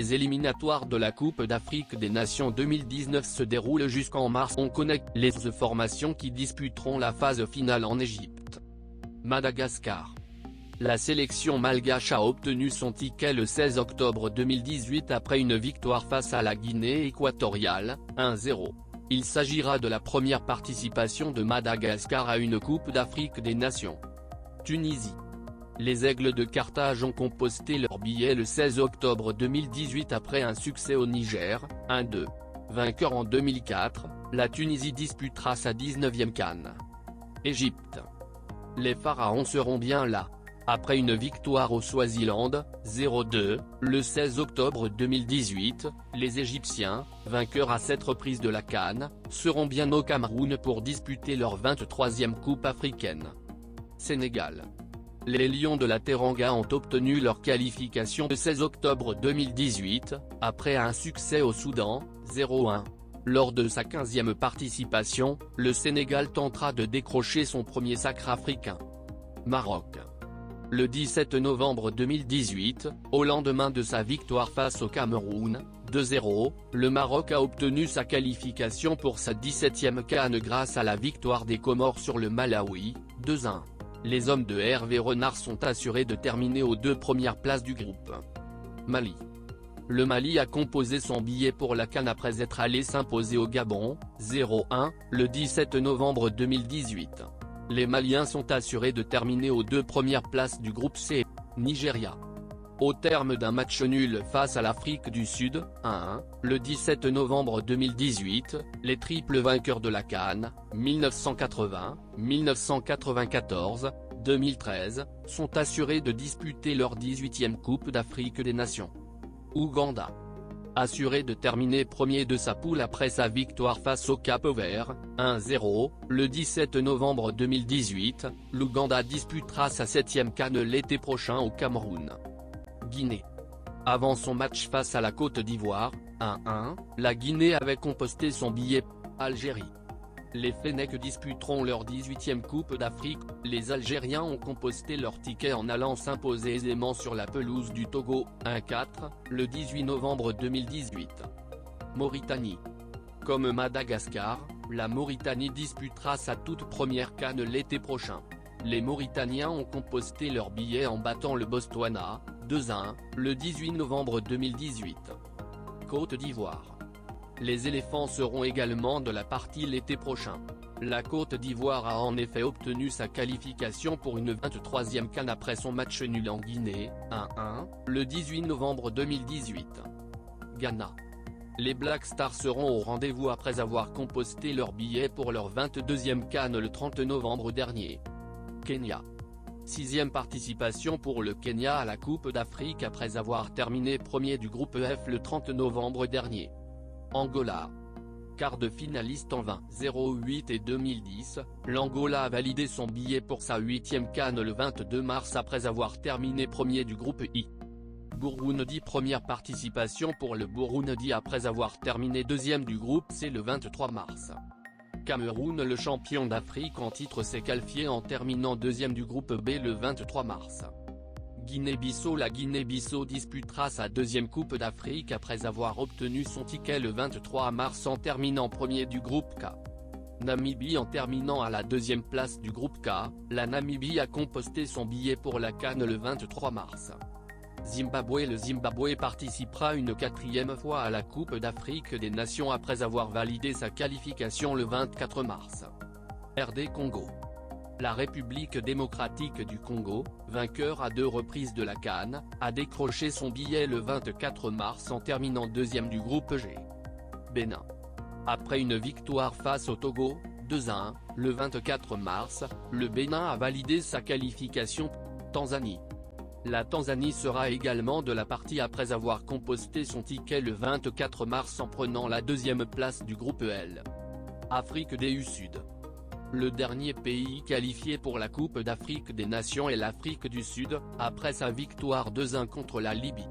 Les éliminatoires de la Coupe d'Afrique des Nations 2019 se déroulent jusqu'en mars. On connaît les formations qui disputeront la phase finale en Égypte. Madagascar. La sélection malgache a obtenu son ticket le 16 octobre 2018 après une victoire face à la Guinée équatoriale, 1-0. Il s'agira de la première participation de Madagascar à une Coupe d'Afrique des Nations. Tunisie. Les Aigles de Carthage ont composté leur billet le 16 octobre 2018 après un succès au Niger, 1-2. Vainqueur en 2004, la Tunisie disputera sa 19e CAN. Égypte. Les Pharaons seront bien là. Après une victoire au Swaziland, 0-2, le 16 octobre 2018, les Égyptiens, vainqueurs à 7 reprises de la CAN, seront bien au Cameroun pour disputer leur 23e Coupe africaine. Sénégal. Les Lions de la Teranga ont obtenu leur qualification le 16 octobre 2018, après un succès au Soudan, 0-1. Lors de sa 15e participation, le Sénégal tentera de décrocher son premier sacre africain. Maroc. Le 17 novembre 2018, au lendemain de sa victoire face au Cameroun, 2-0, le Maroc a obtenu sa qualification pour sa 17e CAN grâce à la victoire des Comores sur le Malawi, 2-1. Les hommes de Hervé Renard sont assurés de terminer aux 2 premières places du groupe. Mali. Le Mali a composé son billet pour la CAN après être allé s'imposer au Gabon, 0-1, le 17 novembre 2018. Les Maliens sont assurés de terminer aux 2 premières places du groupe C. Nigeria. Au terme d'un match nul face à l'Afrique du Sud, 1-1, le 17 novembre 2018, les triples vainqueurs de la CAN, 1980, 1994, 2013, sont assurés de disputer leur 18e Coupe d'Afrique des Nations. Ouganda. Assuré de terminer premier de sa poule après sa victoire face au Cap-Vert, 1-0, le 17 novembre 2018, l'Ouganda disputera sa 7e CAN l'été prochain au Cameroun. Guinée. Avant son match face à la Côte d'Ivoire, 1-1, la Guinée avait composté son billet. Algérie. Les Fennecs disputeront leur 18e Coupe d'Afrique. Les Algériens ont composté leur ticket en allant s'imposer aisément sur la pelouse du Togo, 1-4, le 18 novembre 2018. Mauritanie. Comme Madagascar, la Mauritanie disputera sa toute première CAN l'été prochain. Les Mauritaniens ont composté leur billet en battant le Botswana, 2-1, le 18 novembre 2018. Côte d'Ivoire. Les éléphants seront également de la partie l'été prochain. La Côte d'Ivoire a en effet obtenu sa qualification pour une 23e CAN après son match nul en Guinée, 1-1, le 18 novembre 2018. Ghana. Les Black Stars seront au rendez-vous après avoir composté leur billet pour leur 22e CAN le 30 novembre dernier. Kenya. 6e participation pour le Kenya à la Coupe d'Afrique après avoir terminé premier du groupe F le 30 novembre dernier. Angola. Quart de finaliste en 2008 et 2010, l'Angola a validé son billet pour sa 8e CAN le 22 mars après avoir terminé premier du groupe I. Burundi. Première participation pour le Burundi après avoir terminé deuxième du groupe C le 23 mars. Cameroun. Le champion d'Afrique en titre s'est qualifié en terminant deuxième du groupe B le 23 mars. Guinée-Bissau. La Guinée-Bissau disputera sa 2e Coupe d'Afrique après avoir obtenu son ticket le 23 mars en terminant premier du groupe K. Namibie. En terminant à la 2e place du groupe K, la Namibie a composté son billet pour la CAN le 23 mars. Zimbabwe. Le Zimbabwe participera une 4e fois à la Coupe d'Afrique des Nations après avoir validé sa qualification le 24 mars. RD Congo. La République démocratique du Congo, vainqueur à 2 reprises de la CAN, a décroché son billet le 24 mars en terminant deuxième du groupe G. Bénin. Après une victoire face au Togo, 2-1, le 24 mars, le Bénin a validé sa qualification. Tanzanie. La Tanzanie sera également de la partie après avoir composté son ticket le 24 mars en prenant la 2e place du groupe L. Afrique du Sud. Le dernier pays qualifié pour la Coupe d'Afrique des Nations est l'Afrique du Sud, après sa victoire 2-1 contre la Libye.